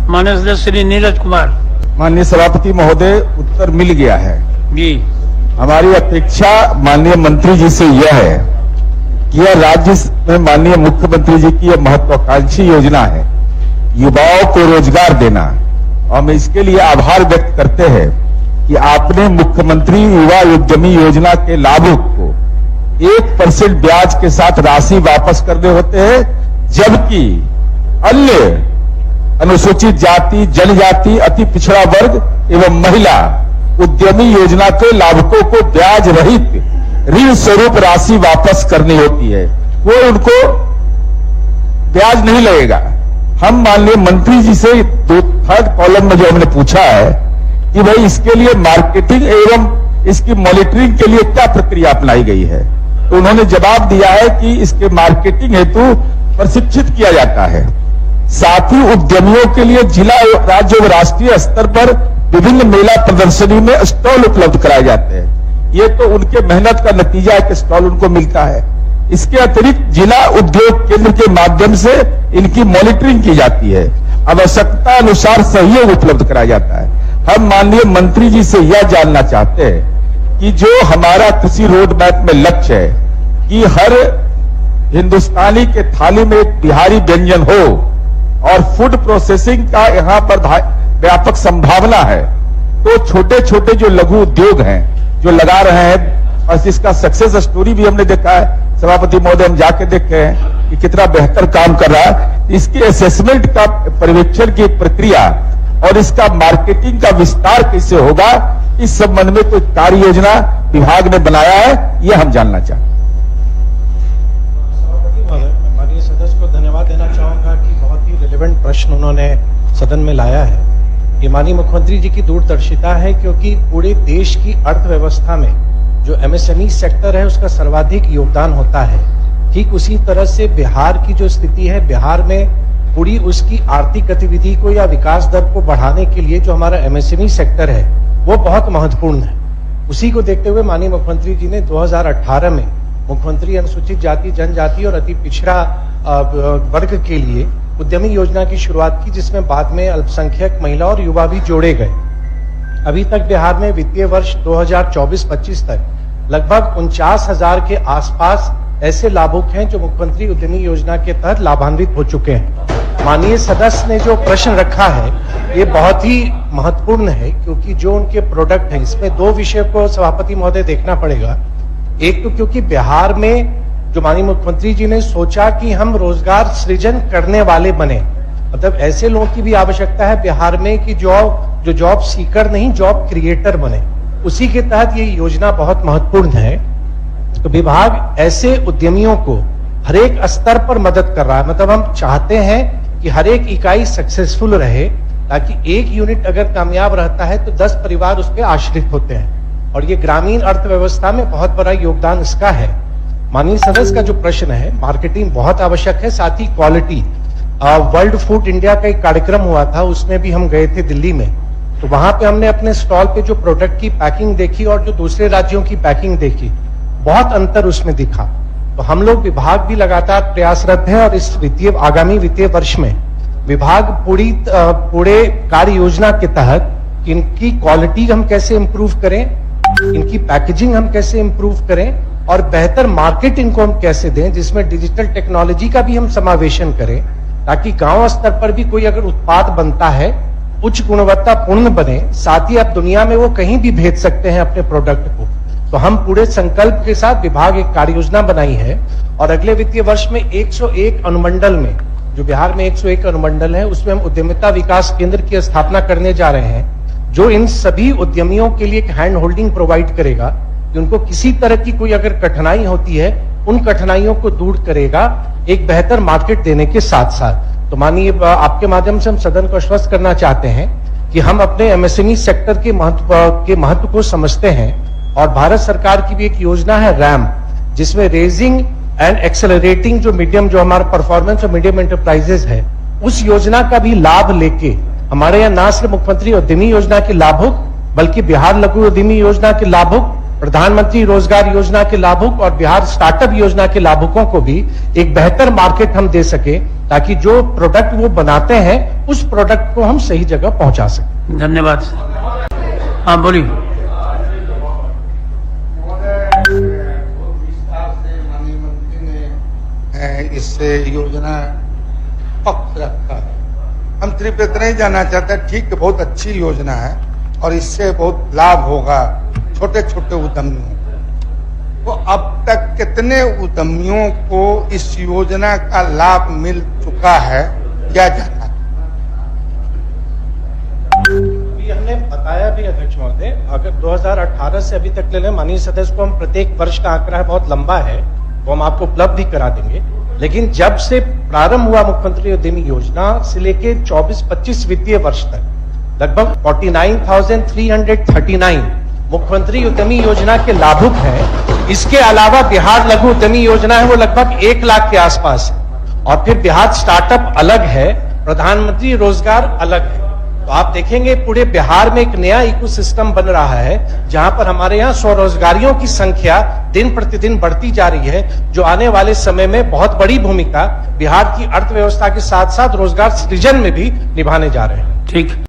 माननीय सदस्य श्री नीरज कुमार। माननीय सभापति महोदय, उत्तर मिल गया है जी। हमारी अपेक्षा माननीय मंत्री जी से यह है कि यह राज्य में माननीय मुख्यमंत्री जी की यह महत्वाकांक्षी योजना है, युवाओं को रोजगार देना। और हम इसके लिए आभार व्यक्त करते हैं कि आपने मुख्यमंत्री युवा उद्यमी योजना के लाभुक को 1% ब्याज के साथ राशि वापस करने होते हैं, जबकि अन्य अनुसूचित जाति, जनजाति, अति पिछड़ा वर्ग एवं महिला उद्यमी योजना के लाभुकों को ब्याज रहित ऋण स्वरूप राशि वापस करनी होती है। वो उनको ब्याज नहीं लगेगा। हम माननीय मंत्री जी से थर्ड कॉलम में जो हमने पूछा है कि भाई इसके लिए मार्केटिंग एवं इसकी मॉनिटरिंग के लिए क्या प्रक्रिया अपनाई गई है, तो उन्होंने जवाब दिया है कि इसके मार्केटिंग हेतु प्रशिक्षित किया जाता है। साथ ही उद्यमियों के लिए जिला, राज्य और राष्ट्रीय स्तर पर विभिन्न मेला प्रदर्शनी में स्टॉल उपलब्ध कराए जाते हैं। ये तो उनके मेहनत का नतीजा है कि स्टॉल उनको मिलता है। इसके अतिरिक्त जिला उद्योग केंद्र के माध्यम से इनकी मॉनिटरिंग की जाती है, आवश्यकता अनुसार सहयोग उपलब्ध कराया जाता है। हम माननीय मंत्री जी से यह जानना चाहते हैं कि जो हमारा कृषि रोड मैप में लक्ष्य है कि हर हिंदुस्तानी के थाली में एक बिहारी व्यंजन हो और फूड प्रोसेसिंग का यहाँ पर व्यापक संभावना है, तो छोटे छोटे जो लघु उद्योग हैं जो लगा रहे हैं, और इसका सक्सेस स्टोरी भी हमने देखा है। सभापति महोदय, हम जाके देखे हैं कि कितना बेहतर काम कर रहा है। इसकी असेसमेंट का पर्यवेक्षण की प्रक्रिया और इसका मार्केटिंग का विस्तार कैसे होगा, इस संबंध में कोई कार्य योजना विभाग ने बनाया है, यह हम जानना चाहते हैं। माननीय सदस्य को धन्यवाद देना चाहूंगा कि बहुत ही रिलेवेंट प्रश्न उन्होंने सदन में लाया है। ये माननीय मुख्यमंत्री जी की दूरदर्शिता है, क्योंकि पूरे देश की अर्थव्यवस्था में जो एमएसएमई सेक्टर है उसका सर्वाधिक योगदान होता है। ठीक उसी तरह से बिहार की जो स्थिति है, बिहार में पूरी उसकी आर्थिक गतिविधि को या विकास दर को बढ़ाने के लिए जो हमारा एमएसएमई सेक्टर है वो बहुत महत्वपूर्ण है। उसी को देखते हुए माननीय मुख्यमंत्री जी ने 2018 में मुख्यमंत्री अनुसूचित जाति, जनजाति और अति पिछड़ा वर्ग के लिए उद्यमी योजना की शुरुआत की, जिसमें बाद में अल्पसंख्यक, महिला और युवा भी जोड़े गए। अभी तक बिहार में वित्तीय वर्ष 2024-25 तक लगभग 49,000 के आसपास ऐसे लाभुक हैं जो मुख्यमंत्री उद्यमी योजना के तहत लाभान्वित हो चुके हैं। माननीय सदस्य ने जो प्रश्न रखा है ये बहुत ही महत्वपूर्ण है, क्योंकि जो उनके प्रोडक्ट हैं इसमें दो विषय को सभापति महोदय देखना पड़ेगा। एक तो क्योंकि बिहार में जो माननीय मुख्यमंत्री जी ने सोचा कि हम रोजगार सृजन करने वाले बने, मतलब ऐसे लोगों की भी आवश्यकता है बिहार में कि जो जॉब सीकर नहीं, जॉब क्रिएटर बने। उसी के तहत ये योजना बहुत महत्वपूर्ण है। तो विभाग ऐसे उद्यमियों को हर एक स्तर पर मदद कर रहा है। मतलब हम चाहते हैं कि हर एक इकाई सक्सेसफुल रहे, ताकि एक यूनिट अगर कामयाब रहता है तो 10 परिवार उस पर आश्रित होते हैं, और ये ग्रामीण अर्थव्यवस्था में बहुत बड़ा योगदान इसका है। माननीय सदस्य का जो प्रश्न है, मार्केटिंग बहुत आवश्यक है, साथ ही क्वालिटी। वर्ल्ड फूड इंडिया का एक कार्यक्रम हुआ था, उसमें भी हम गए थे दिल्ली में, तो वहां पे हमने अपने स्टॉल पे जो प्रोडक्ट की पैकिंग देखी और जो दूसरे राज्यों की पैकिंग देखी, बहुत अंतर उसमें दिखा। तो हम लोग विभाग भी लगातार प्रयासरत है, और इस आगामी वित्तीय वर्ष में विभाग पूरे कार्य योजना के तहत इनकी क्वालिटी हम कैसे इंप्रूव करें, इनकी पैकेजिंग हम कैसे इंप्रूव करें, और बेहतर मार्केट इनको हम कैसे दें, जिसमें डिजिटल टेक्नोलॉजी का भी हम समावेशन करें, ताकि गांव स्तर पर भी कोई अगर उत्पाद बनता है उच्च गुणवत्तापूर्ण बने, साथ ही आप दुनिया में वो कहीं भी भेज सकते हैं अपने प्रोडक्ट को। तो हम पूरे संकल्प के साथ विभाग एक कार्य योजना बनाई है, और अगले वित्तीय वर्ष में 101 अनुमंडल में, जो बिहार में 101 अनुमंडल है, उसमें हम उद्यमिता विकास केंद्र की स्थापना करने जा रहे हैं, जो इन सभी उद्यमियों के लिए एक हैंड होल्डिंग प्रोवाइड करेगा कि उनको किसी तरह की कोई अगर कठिनाई होती है उन कठिनाइयों को दूर करेगा, एक बेहतर मार्केट देने के साथ साथ। तो माननीय आपके माध्यम से हम सदन को आश्वस्त करना चाहते हैं कि हम अपने एमएसएमई सेक्टर के महत्व को समझते हैं, और भारत सरकार की भी एक योजना है रैम, जिसमें रेजिंग एंड एक्सेलरेटिंग जो हमारा परफॉर्मेंस और मीडियम एंटरप्राइजेस है, उस योजना का भी लाभ लेके हमारे यहाँ न सिर्फ मुख्यमंत्री उद्यमी योजना के लाभुक, बल्कि बिहार लघु उद्यमी योजना के लाभुक प्रधानमंत्री रोजगार योजना के लाभुक और बिहार स्टार्टअप योजना के लाभुकों को भी एक बेहतर मार्केट हम दे सके, ताकि जो प्रोडक्ट वो बनाते हैं उस प्रोडक्ट को हम सही जगह पहुंचा सकें। धन्यवाद। हाँ बोलिए। माननीय मंत्री ने इस योजना पक्ष रखा है। हम सिर्फ इतना ही जानना चाहते हैं, ठीक है, बहुत अच्छी योजना है और इससे बहुत लाभ होगा छोटे छोटे उद्यमियों को। तो अब तक कितने उद्यमियों को इस योजना का लाभ मिल चुका है, क्या जानना? अभी हमने बताया भी अध्यक्ष महोदय, अगर 2018 से अभी तक ले लें, माननीय सदस्य को हम प्रत्येक वर्ष का आंकड़ा है बहुत लंबा है, वो हम आपको उपलब्ध भी करा देंगे। लेकिन जब से प्रारंभ हुआ मुख्यमंत्री उद्यमी योजना से लेके 24-25 वित्तीय वर्ष तक लगभग 49,339 मुख्यमंत्री उद्यमी योजना के लाभुक हैं। इसके अलावा बिहार लघु उद्यमी योजना है, वो लगभग 1 लाख के आसपास है। और फिर बिहार स्टार्टअप अलग है, प्रधानमंत्री रोजगार अलग है। तो आप देखेंगे पूरे बिहार में एक नया इकोसिस्टम बन रहा है, जहां पर हमारे यहाँ स्वरोजगारियों की संख्या दिन प्रतिदिन बढ़ती जा रही है, जो आने वाले समय में बहुत बड़ी भूमिका बिहार की अर्थव्यवस्था के साथ साथ रोजगार सृजन में भी निभाने जा रहे हैं। ठीक।